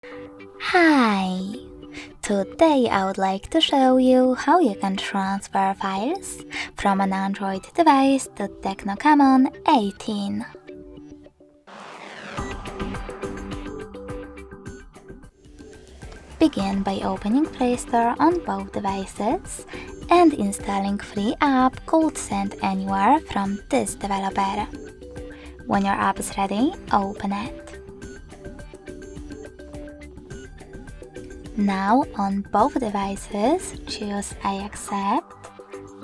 Hi! Today I would like to show you how you can transfer files from an Android device to TECNO Camon 18. Begin by opening Play Store on both devices and installing free app called Send Anywhere from this developer. When your app is ready, open it. Now on both devices, choose I accept,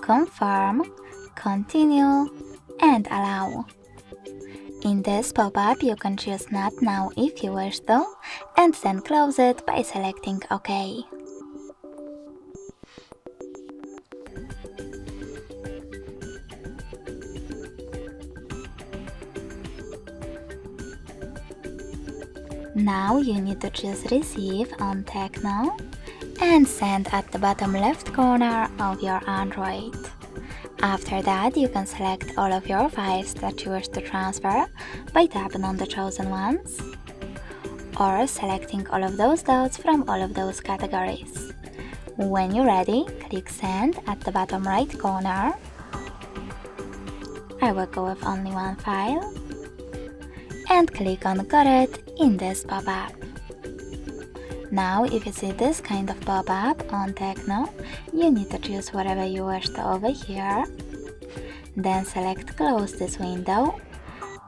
confirm, continue, and allow. In this pop-up, you can choose Not Now if you wish to, and then close it by selecting OK. Now you need to choose Receive on TECNO and Send at the bottom left corner of your Android. After that, you can select all of your files that you wish to transfer by tapping on the chosen ones, or selecting all of those dots from all of those categories. When you're ready, click Send at the bottom right corner. I will go with only one file, and click on Got It in this pop-up. Now, if you see this kind of pop-up on TECNO, you need to choose whatever you wish to over here. Then select Close this window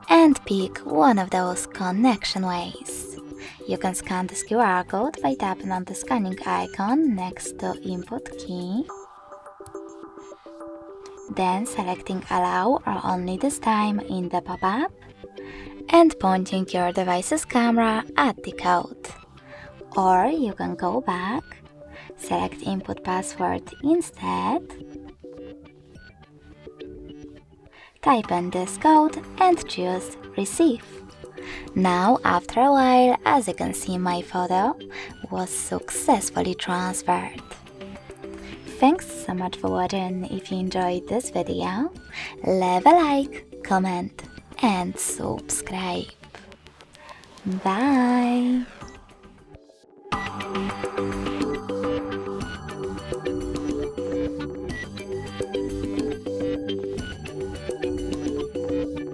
and pick one of those connection ways. You can scan this QR code by tapping on the scanning icon next to Input key. Then selecting Allow or Only this time in the pop-up and pointing your device's camera at the code. Or you can go back, select Input Password instead, type in this code and choose Receive. Now, after a while, as you can see, my photo was successfully transferred. Thanks so much for watching. If you enjoyed this video, leave a like, comment and subscribe. Bye!